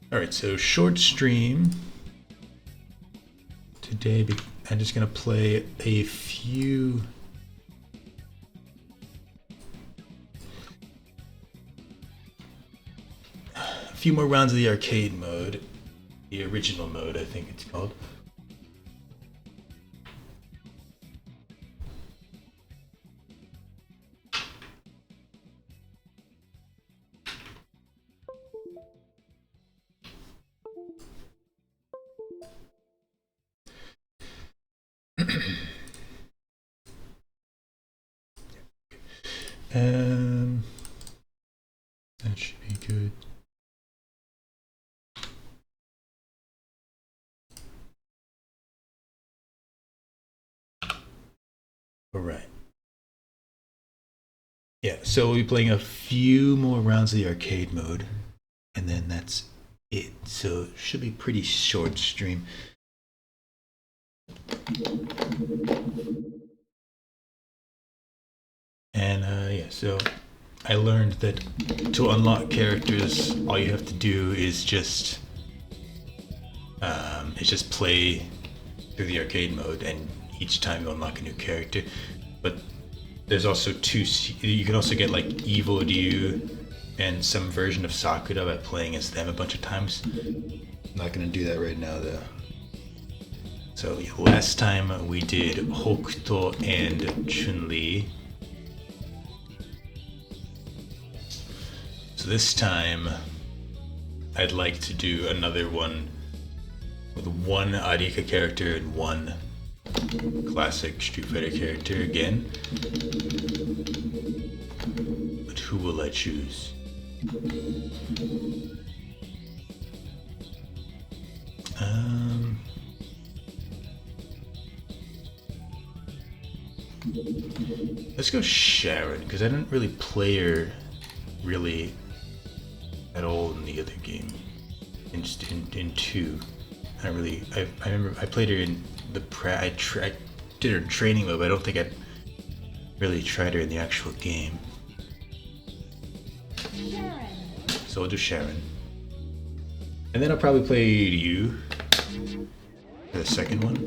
Alright, so short stream. Today I'm just gonna play a few more rounds of the arcade mode. The original mode, I think it's called. That should be good. All right. Yeah, so we'll be playing a few more rounds of the arcade mode, and then that's it. So it should be pretty short stream. And yeah, so I learned that to unlock characters, all you have to do is just play through the arcade mode, and each time you unlock a new character. But there's also you can also get like Evil Ryu and some version of Sakura by playing as them a bunch of times. I'm not gonna do that right now though. So yeah, last time we did Hokuto and Chun-Li. So this time I'd like to do another one with one Arika character and one classic Street Fighter character again. But who will I choose? Let's go Sharon, because I didn't really play her really at all in the other game. In 2. I remember I played her in the I did her in training mode, but I don't think I really tried her in the actual game. Sharon. So we'll do Sharon. And then I'll probably play Ryu for the second one.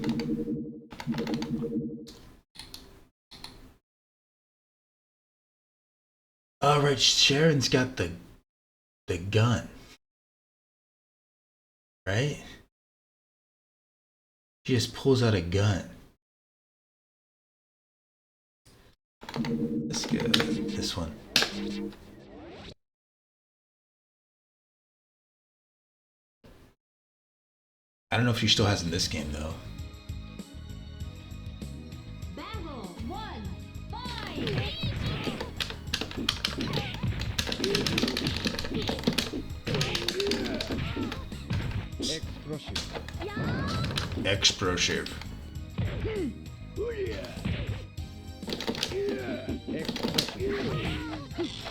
Alright, Sharon's got the gun. Right? She just pulls out a gun. Let's go this one. I don't know if she still has in this game though. Battle 1, fight! Explosive.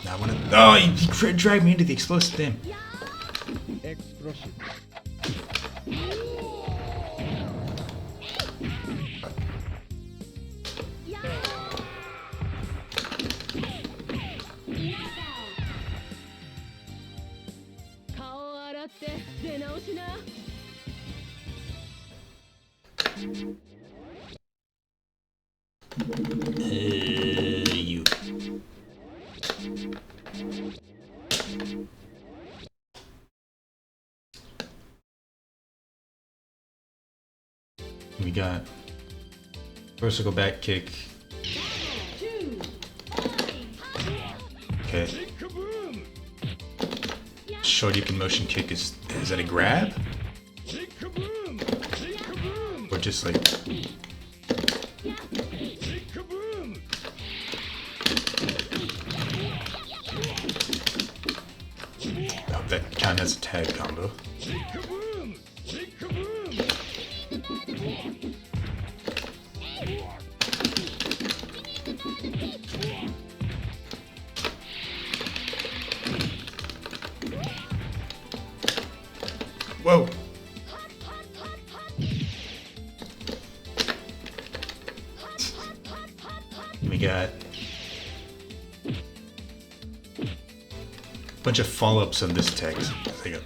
I want to. Oh, he dragged me into the explosive thing. You. We got vertical back kick. Okay. Shoryuken motion kick is that a grab? Or just like oh, that count as a tag combo. Whoa! We got a bunch of follow-ups on this text. There you go.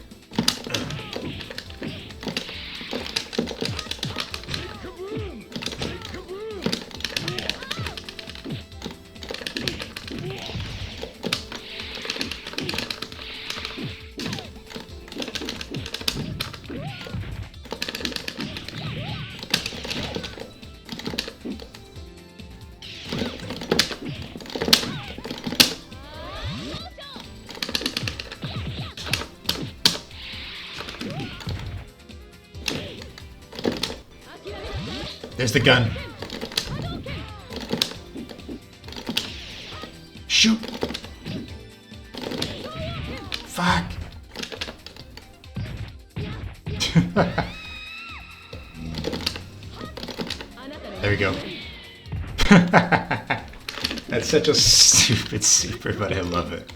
There's the gun. Shoot. Fuck. There we go. That's such a stupid super, but I love it.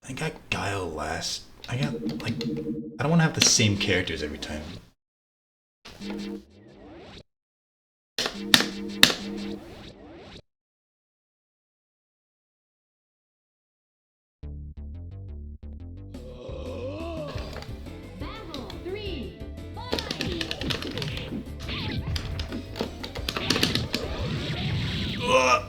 I got Guile last. I got, like, I don't want to have the same characters every time. Battle 3, fight! Ugh.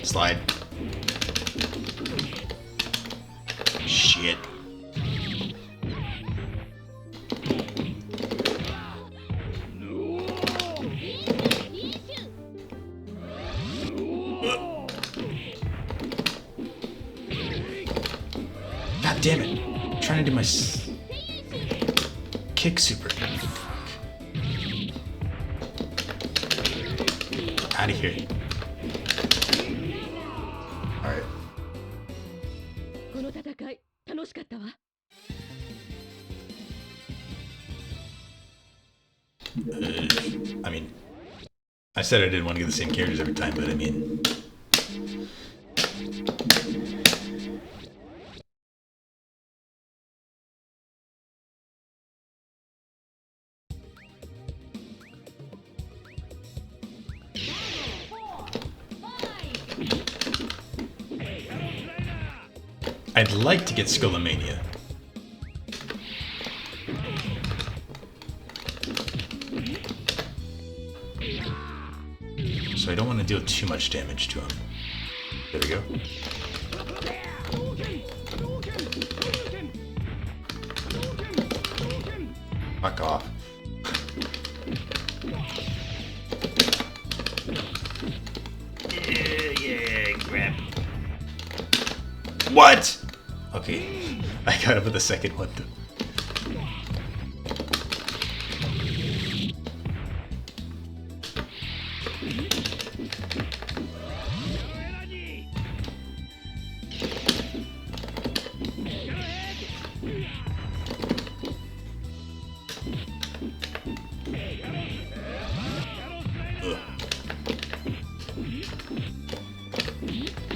Slide. Shit. God damn it. I'm trying to do my kick super. Out of here. Alright. I mean, I said I didn't want to get the same characters every time, but I mean... I'd like to get Skullomania. So I don't want to deal too much damage to him. There we go. Fuck off. Yeah, grab. What? Okay, I got him with the second one though.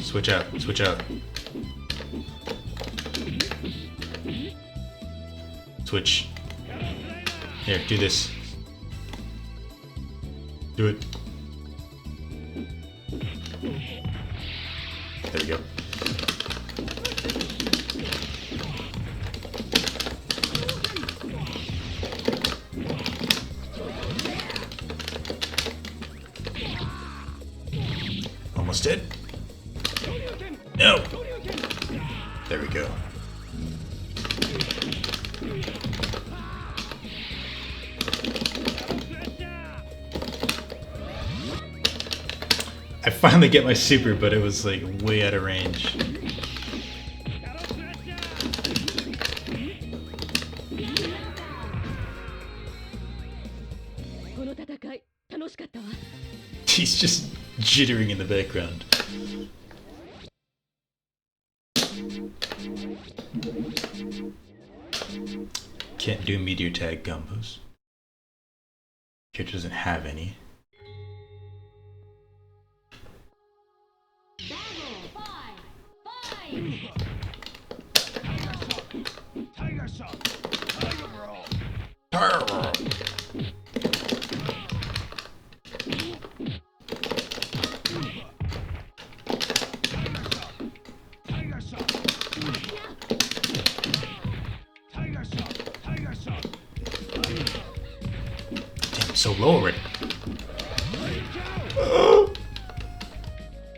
Switch out, switch out. Switch. Here, do this. Do it. There we go. Almost dead. No! There we go. I finally get my super, but it was like way out of range. He's just jittering in the background. Can't do meteor tag combos. Character doesn't have any. Tiger shot! Tiger roll! Tiger roll! Tiger shot! Tiger shot! Tiger shot! Damn, so low already.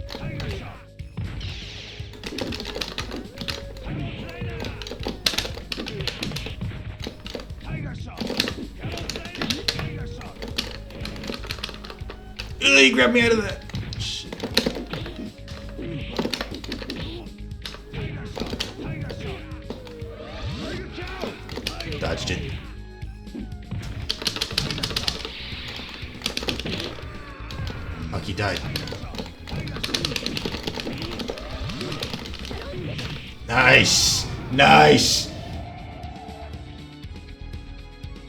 Tiger shot! He grabbed me out of that. Shit. Dodged it. Fuck, he died. Nice! Nice!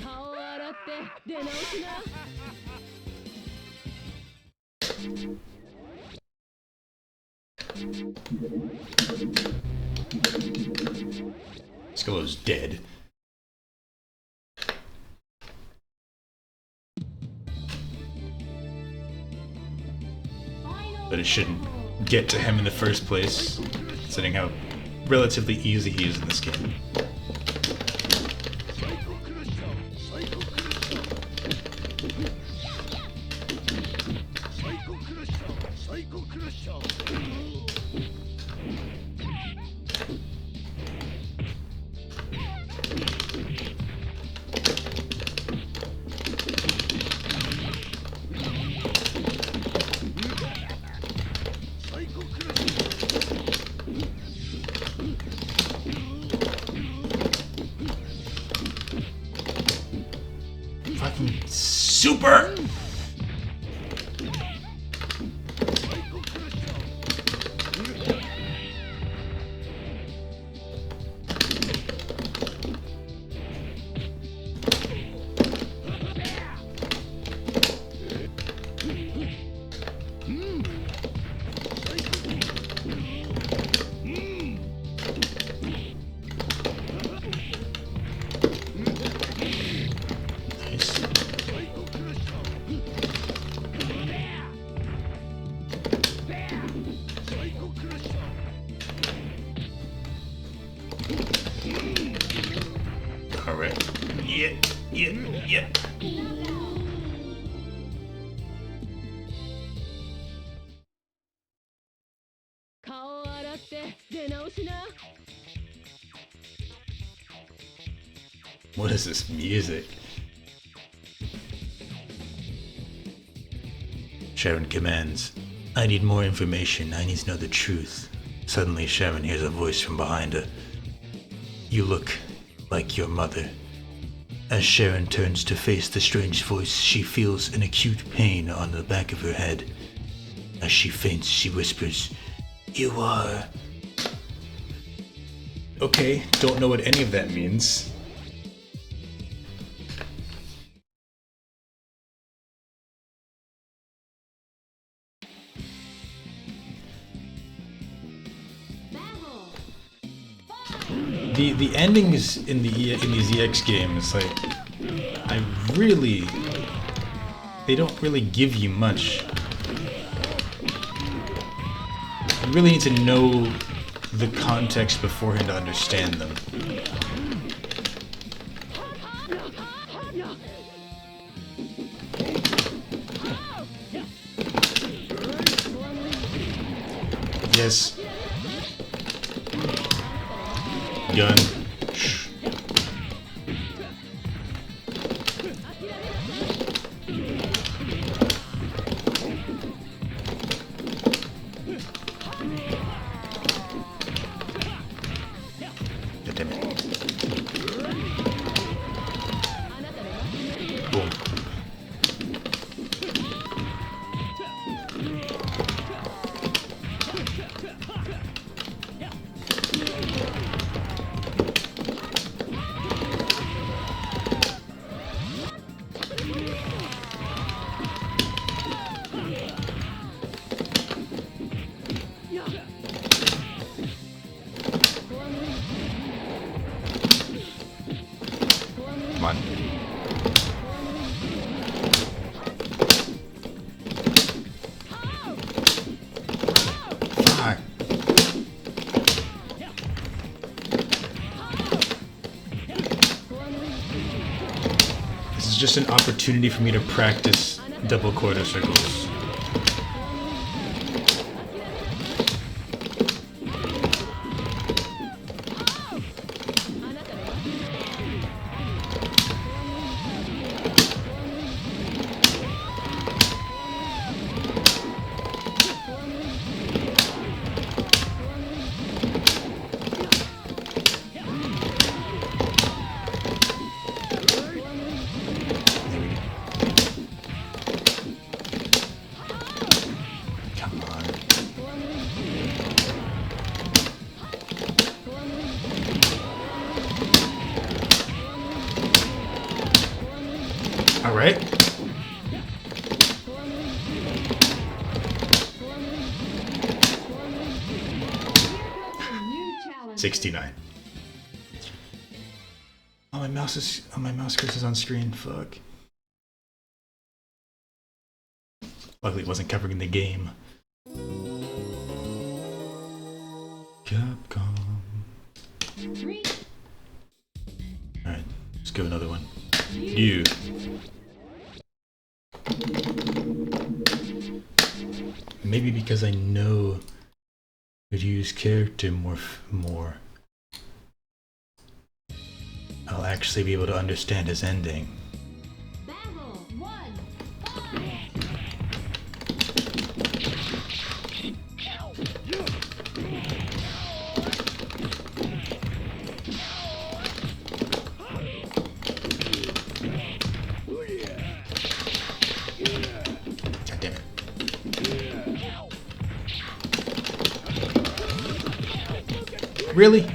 顔を洗って出直しな。Skolo's dead. But it shouldn't get to him in the first place, considering how relatively easy he is in this game. Fucking super! Nice. Alright. Yeah. 顔を洗って出直しな。 What is this music? Sharon commands, I need more information. I need to know the truth. Suddenly, Sharon hears a voice from behind her. You look like your mother. As Sharon turns to face the strange voice, she feels an acute pain on the back of her head. As she faints, she whispers, You are... Okay, don't know what any of that means. The endings in these EX games, like, they don't really give you much. You really need to know the context beforehand to understand them. Yes. Gun. Shh. God damn it. Boom. Come on. Fuck. This is just an opportunity for me to practice double quarter circles. right? 69. Oh, my mouse cursor on screen. Fuck. Luckily, it wasn't covering the game. Capcom. All right, let's go another one. You. Maybe because I know Ryu's character more, I'll actually be able to understand his ending. Battle 1, fight! God damn it. Really?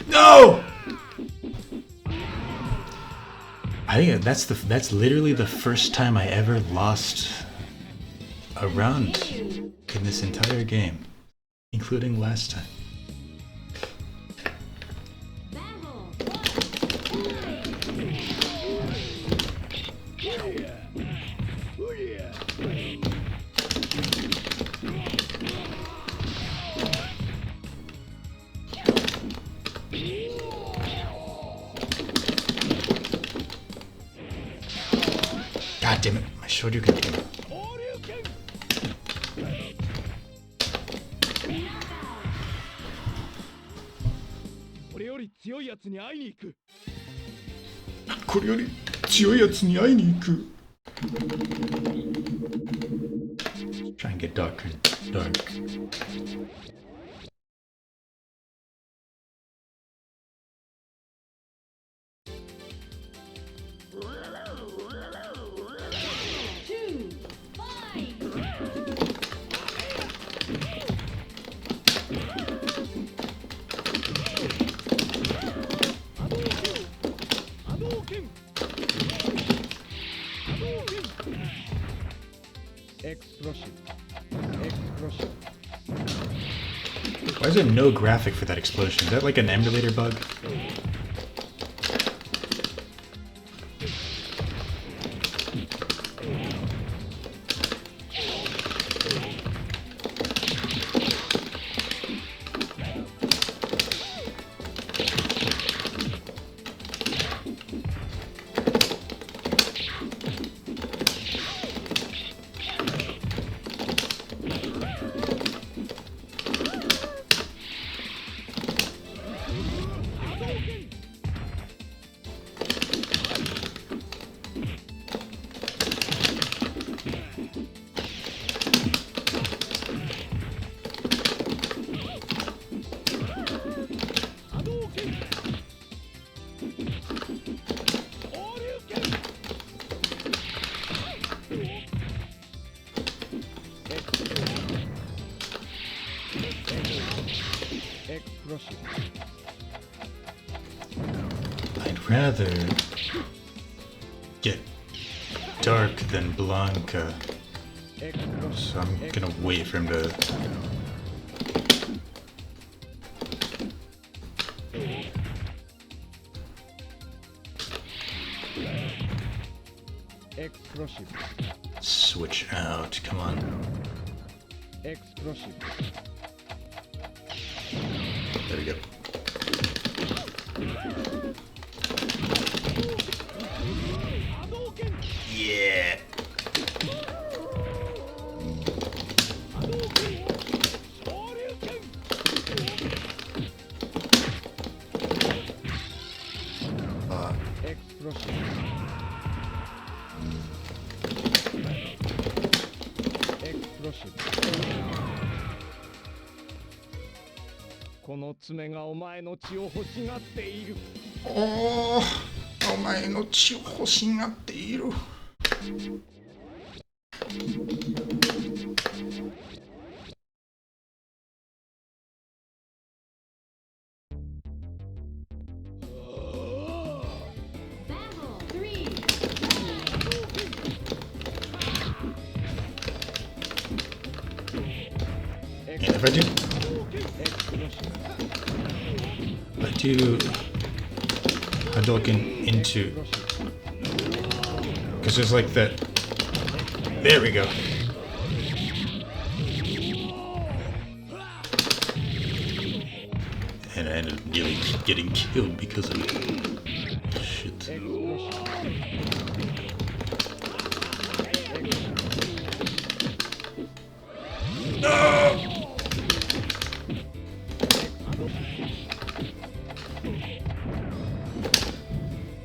No! I think that's literally the first time I ever lost a round in this entire game, including last time. Battle 1, fight! God damn it, I showed you can do it. これより強いやつに会いに行く。これより強いやつに会いに行く。Try and get darker and dark. Why is there no graphic for that explosion? Is that like an emulator bug? I'd rather get dark than Blanca, so I'm gonna wait for him to. Switch out, come on. There we go. Yeah. Oh, お前の血を欲しがっている。I do Hadouken into, because there's like that. There we go. And I ended up nearly getting killed because of it. Shit. No!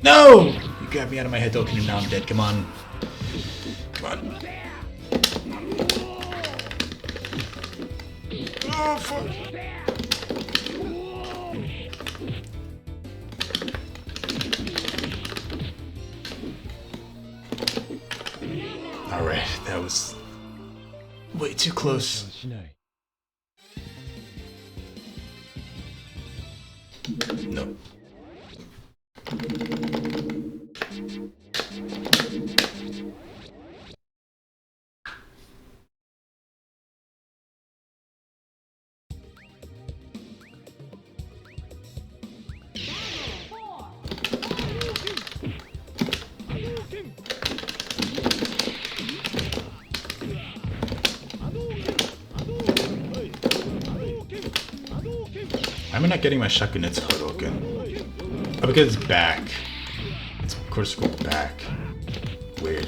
No! You grabbed me out of my head, Hadouken, and now I'm dead. Come on. Come on. Oh, fuck. Alright, that was way too close. No. I'm not getting my Shakunetsu Hadouken. Oh, because it's back. It's of course go back. Weird.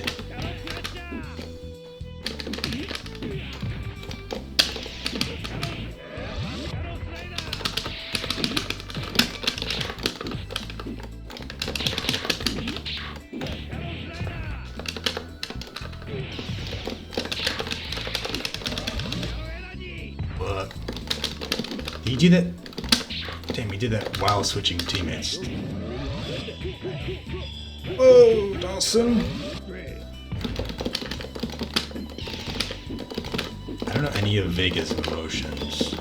What? Did he do that? Damn, he did that while switching teammates. Oh, Dawson! I don't know any of Vega's emotions.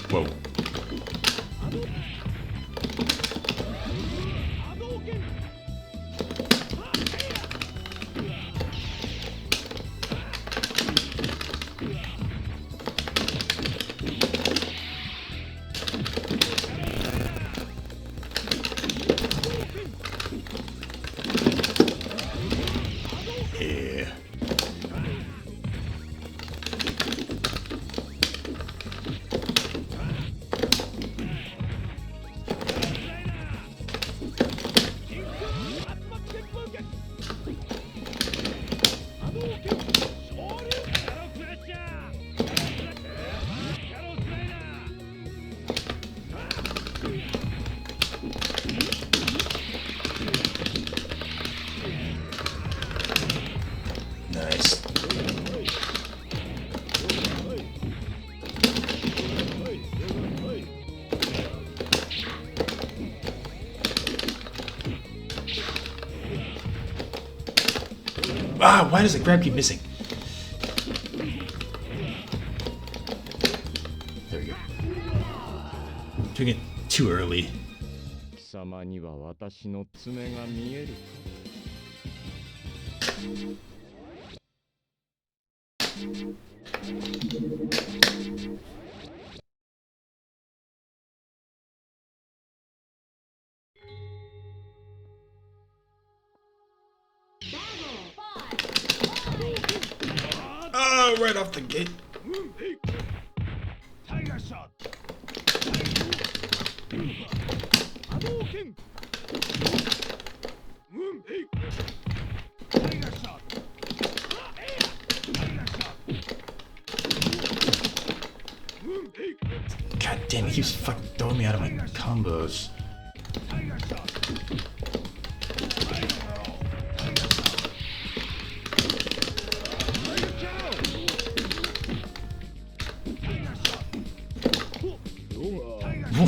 Whoa. Yeah. Nice. Ah, why does the grab keep missing? There we go. Doing it too early. 貴様には私の爪が見えるか Oh, right off the gate. Tiger shot. Tiger shot. God damn, he keeps fucking throwing me out of my combos.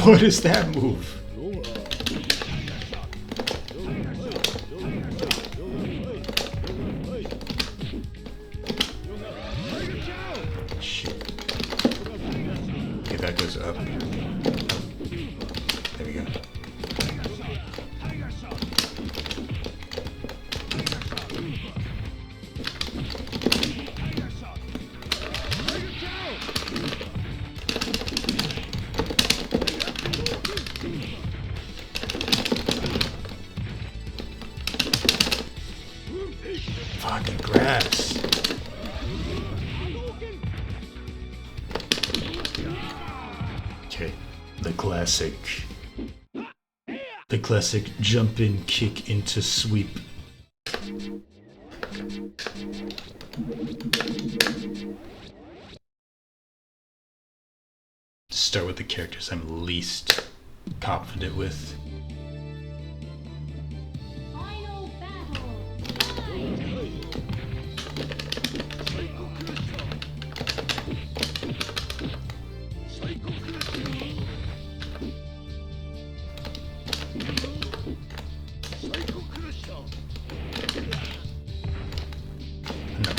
What is that move? Shit. Okay, that goes up. There we go. fucking grass. Okay, the classic jump in, kick into sweep. Start with the characters I'm least confident with. Final battle. No.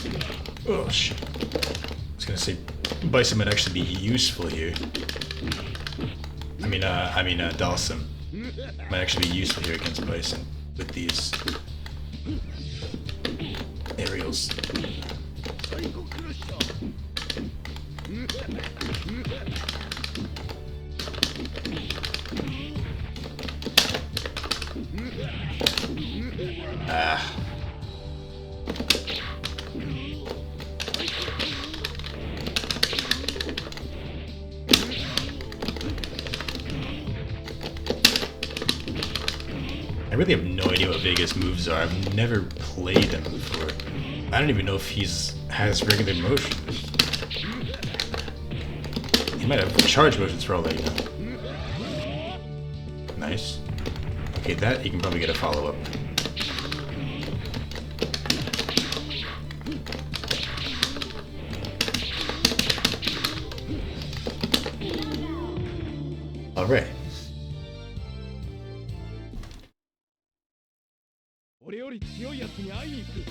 Oh shit. I was gonna say Bison might actually be useful here. I mean Dalsum might actually be useful here against Bison with these aerials. Ah. I really have no idea what Vega's moves are. I've never played them before. I don't even know if has regular motions. He might have charge motions for all that you know. Nice. Okay, that you can probably get a follow-up. Alright. 俺より強いやつに会いに行く。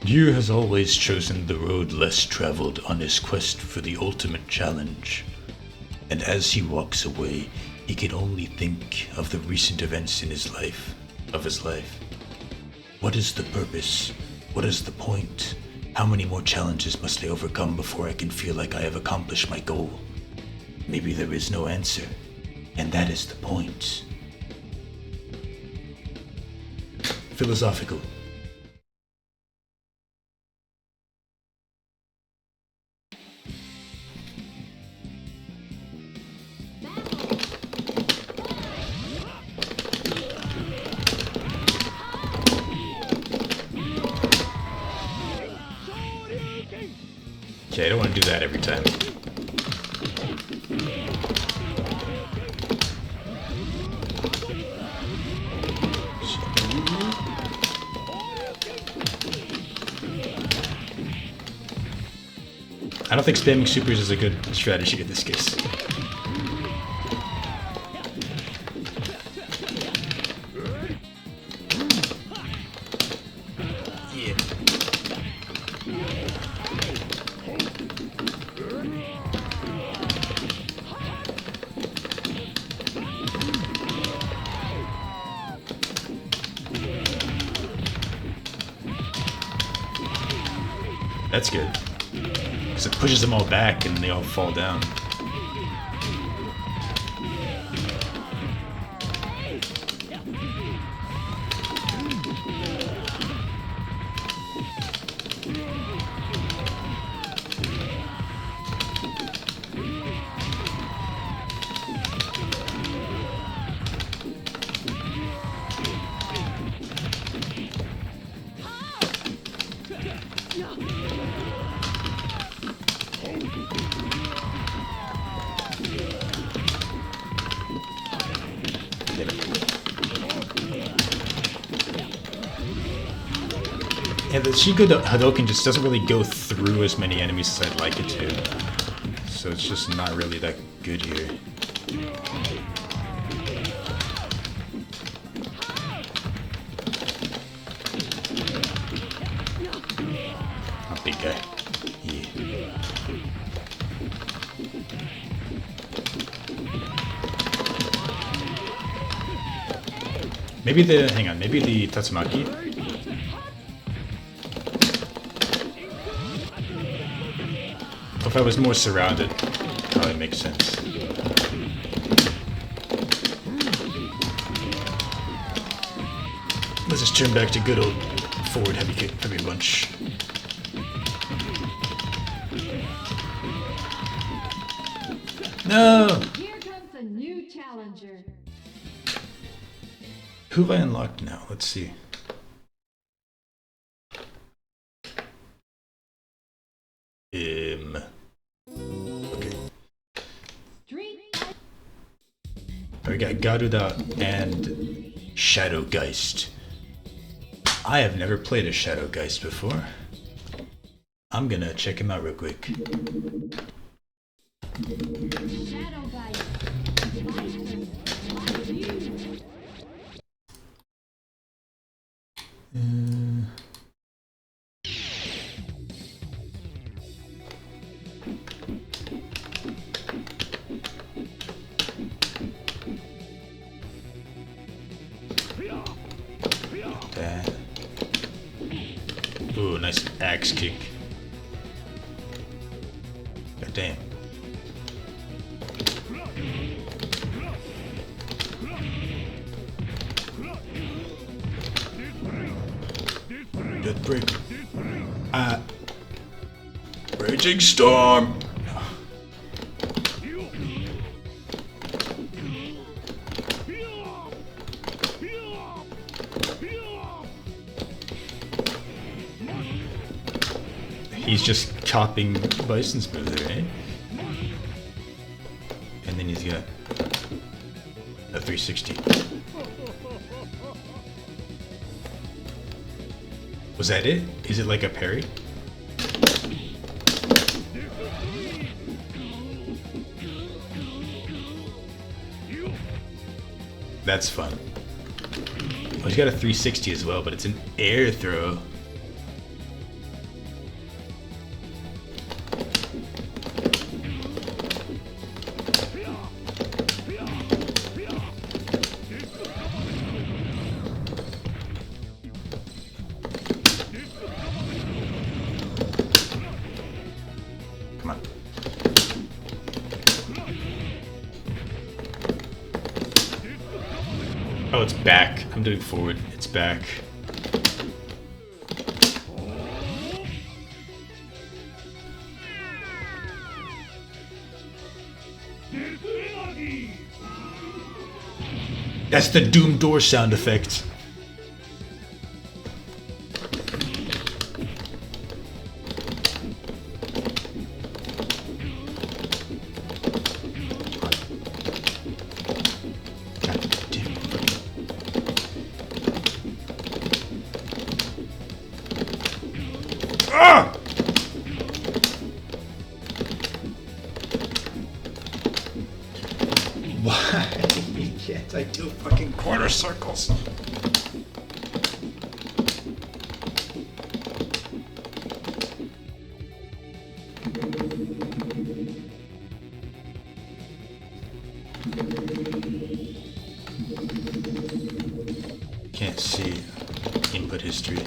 Yu has always chosen the road less traveled on his quest for the ultimate challenge. And as he walks away, he can only think of the recent events in his life. What is the purpose? What is the point? How many more challenges must I overcome before I can feel like I have accomplished my goal? Maybe there is no answer, and that is the point. Philosophical. Okay, I don't want to do that every time. I don't think spamming supers is a good strategy in this case. Yeah. That's good. Because it pushes them all back and they all fall down. Yeah, the Shigo Hadoken just doesn't really go through as many enemies as I'd like it to. So it's just not really that good here. Oh, big guy. Yeah. Maybe the Tatsumaki? If I was more surrounded, probably makes sense. Let's just turn back to good old forward heavy punch. No! Here comes a new challenger. Who have I unlocked now? Let's see. Okay. We got Garuda and Shadow Geist. I have never played a Shadow Geist before. I'm gonna check him out real quick. Shadow Geist. Like you. That. Ooh, nice axe kick. God damn. Death break. Raging storm. He's just chopping Bison's move there, eh? And then he's got a 360. Was that it? Is it like a parry? That's fun. Oh, he's got a 360 as well, but it's an air throw. Come on. Oh, it's back. I'm doing forward. It's back. That's the Doom door sound effect. Ah! Why can't I do fucking quarter circles? Can't see input history.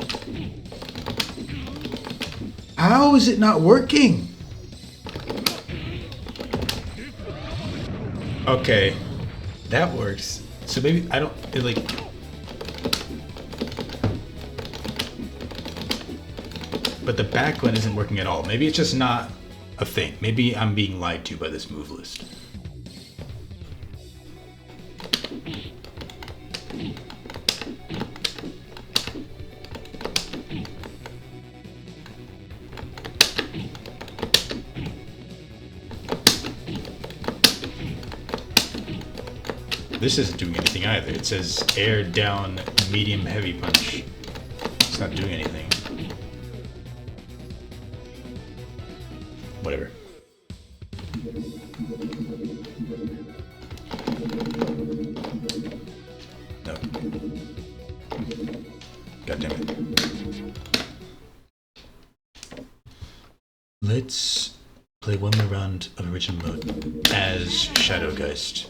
How is it not working? Okay, that works. So maybe I don't like. But the back one isn't working at all. Maybe it's just not a thing. Maybe I'm being lied to by this move list. This isn't doing anything either. It says air down medium heavy punch. It's not doing anything. Whatever. No. God damn it. Let's play one more round of original mode as Shadow Geist.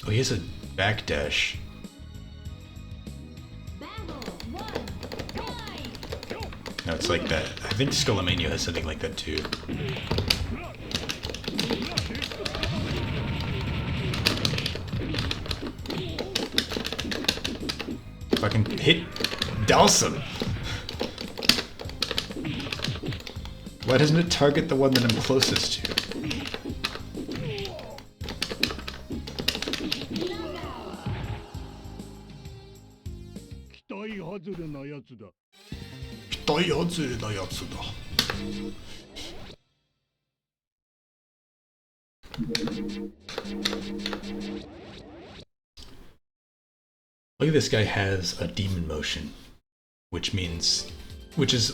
Oh, he has a backdash. No, it's like that. I think Skullomania has something like that too. If I can hit Dalsum. Why doesn't it target the one that I'm closest to? 期待外れなやつだ。期待外れなやつだ。Look at this guy has a demon motion, which is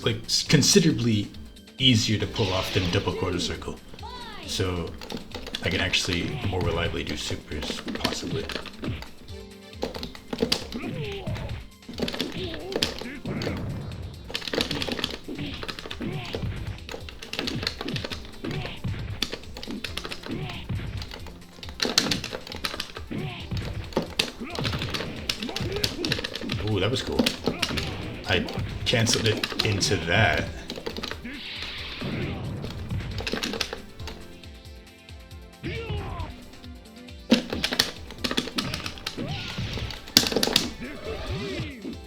like considerably easier to pull off than double quarter circle. So I can actually more reliably do supers, possibly. Ooh, that was cool. I canceled it into that.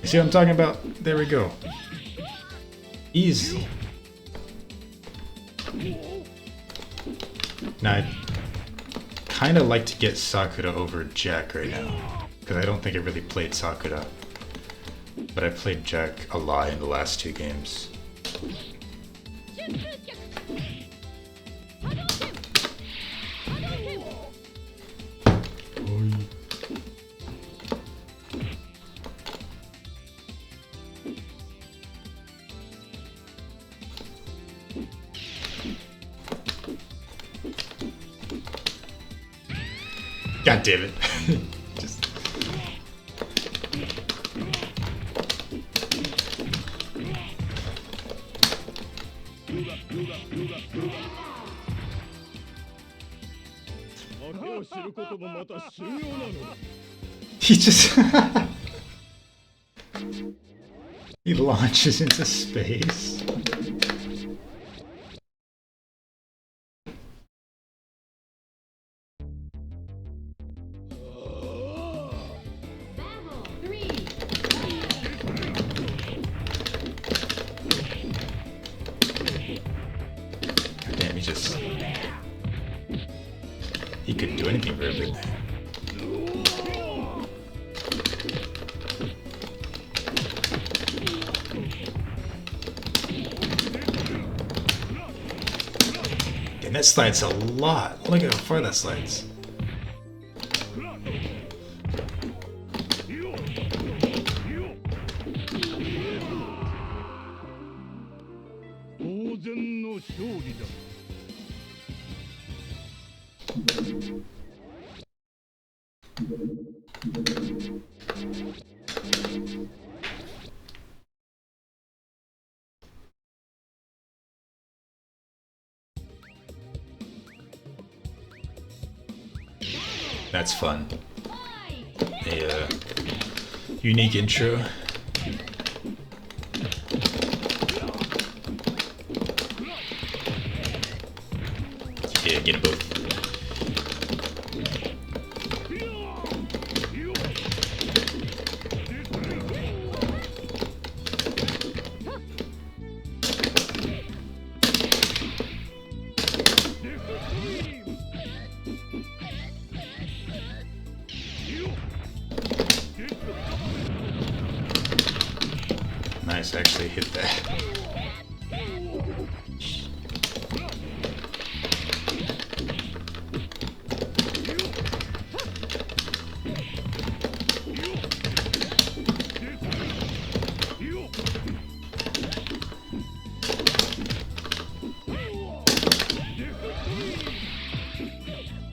You see what I'm talking about? There we go. Easy. Now, I'd kind of like to get Sakura over Jack right now, because I don't think I really played Sakura. But I played Jack a lot in the last 2 games. God damn it. Just... He just... he launches into space. Damn, he couldn't do anything very big. Damn, that slides a lot. Look at how far that slides. That's fun. A unique intro. Yeah, get a boat. Nice, actually hit that.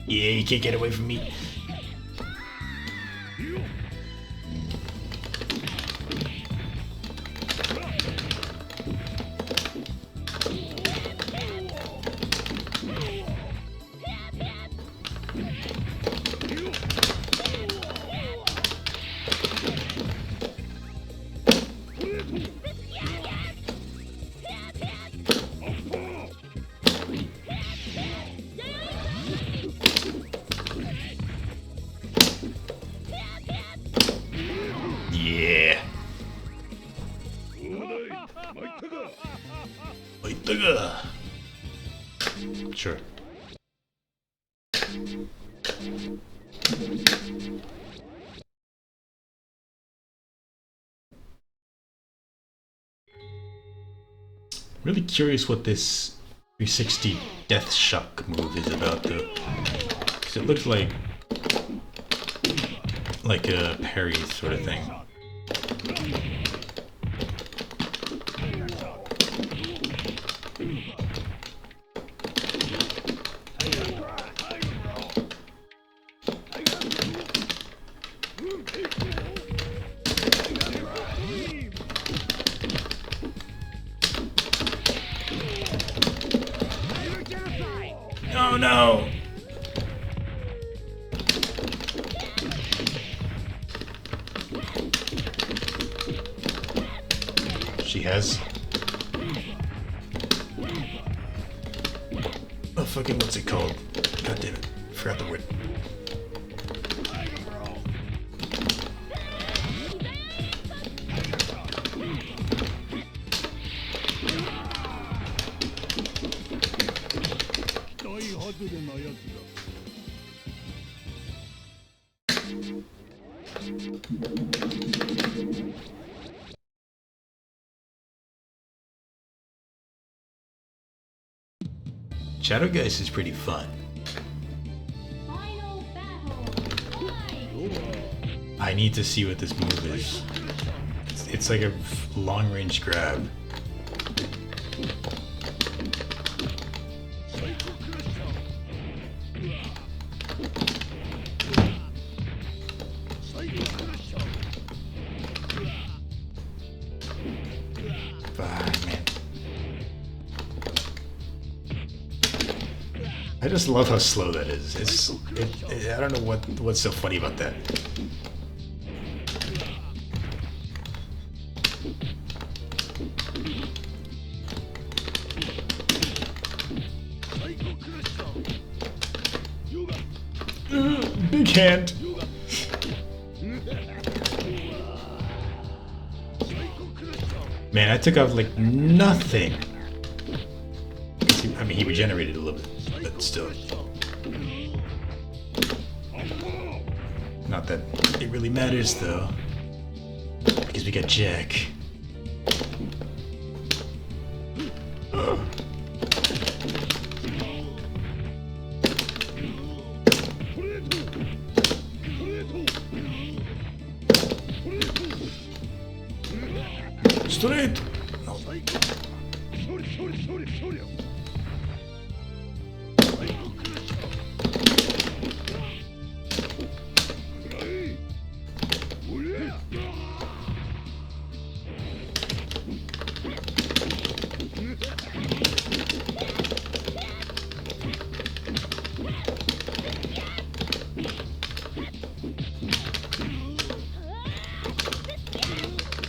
Yeah, you can't get away from me. Sure. Really curious what this 360 death shock move is about though. Because it looks like a parry sort of thing. Oh no! She has. Oh fucking what's it called? God damn it. Forgot the word. Shadow Geist is pretty fun. I need to see what this move is. It's like a long range grab. I just love how slow that is. I don't know what's so funny about that. Big hand. Man, I took off like nothing. I mean, he regenerated a little bit. But still. Not that it really matters though. Because we got Jack. Straight! No.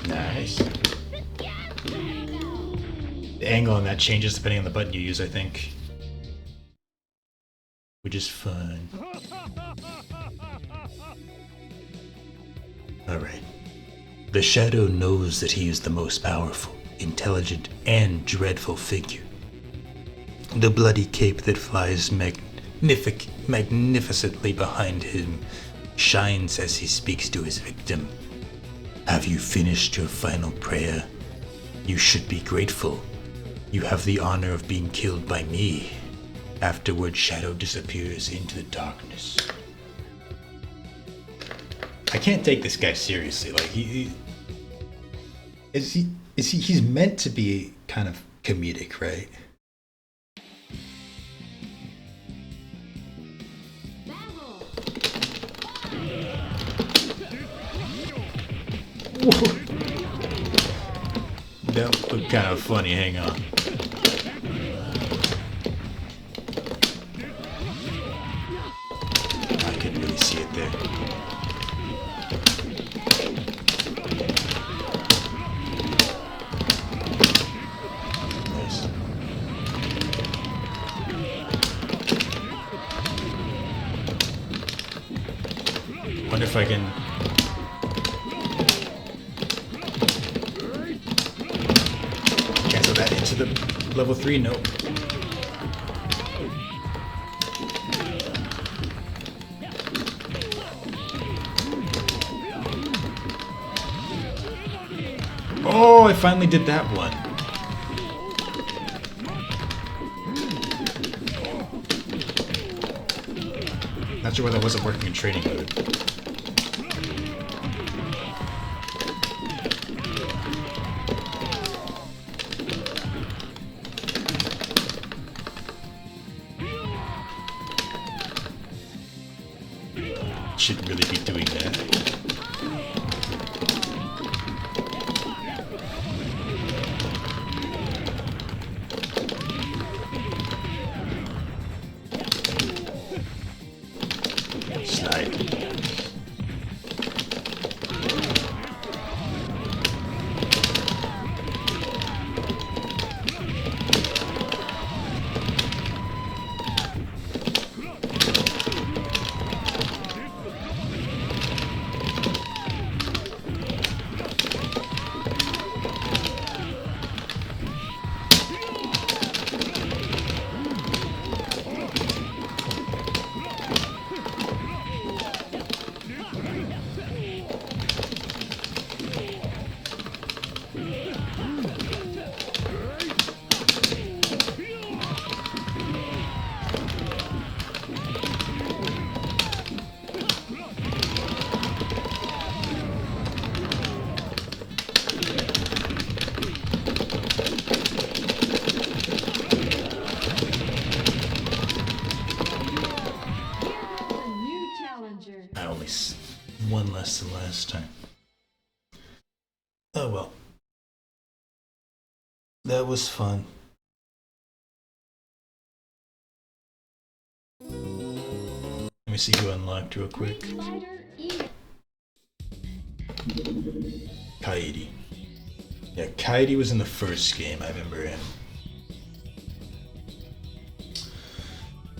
Nice. The angle on that changes depending on the button you use, I think. Which is fun. Alright. The Shadow knows that he is the most powerful, intelligent, and dreadful figure. The bloody cape that flies magnificently behind him shines as he speaks to his victim. Have you finished your final prayer? You should be grateful. You have the honor of being killed by me. Afterward, Shadow disappears into the darkness. I can't take this guy seriously. Like he's meant to be kind of comedic, right? Whoa. That looked kind of funny, hang on. I couldn't really see it there. Nice. Wonder if I can... So that into the level 3? Nope. Oh, I finally did that one. Not sure why that wasn't working in training mode. Should really be doing that. One less than last time. Oh well. That was fun. Let me see who unlocked real quick. Kaede. Yeah, Kaede was in the first game, I remember him.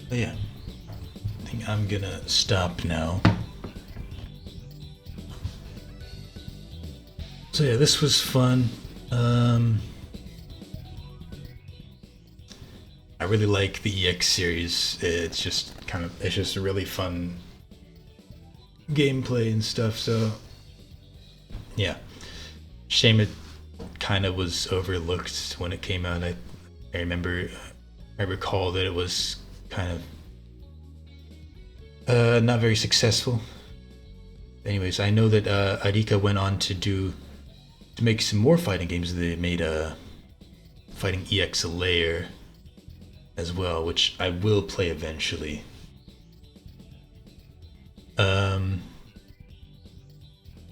But yeah, I think I'm gonna stop now. So yeah, this was fun. I really like the EX series. It's just a really fun gameplay and stuff. So yeah, shame it kind of was overlooked when it came out. I recall that it was kind of not very successful. Anyways, I know that Arika went on to make some more fighting games. They made a Fighting EX Layer as well, which I will play eventually.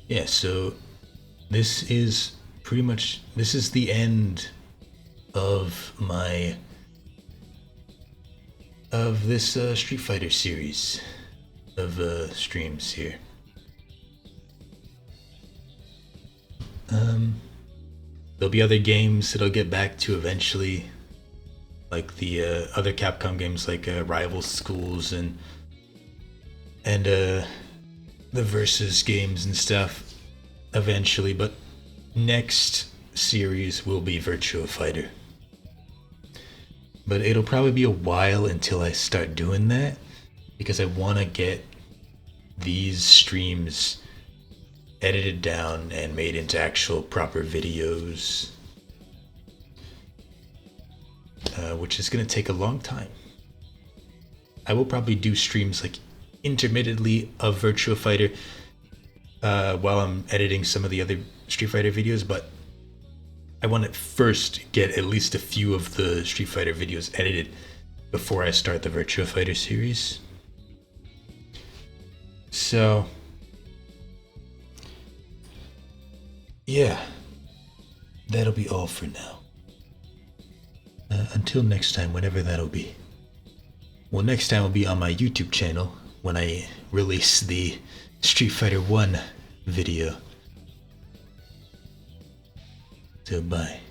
Yeah, so this is the end of this Street Fighter series of streams here. There'll be other games that I'll get back to eventually, like the other Capcom games like Rival Schools and the Versus games and stuff eventually, but next series will be Virtua Fighter. But it'll probably be a while until I start doing that, because I want to get these streams edited down and made into actual proper videos, which is going to take a long time. I will probably do streams like intermittently of Virtua Fighter while I'm editing some of the other Street Fighter videos, but I want to first get at least a few of the Street Fighter videos edited before I start the Virtua Fighter series. So yeah, that'll be all for now. Until next time, whenever that'll be. Well, next time will be on my YouTube channel when I release the Street Fighter 1 video. So bye.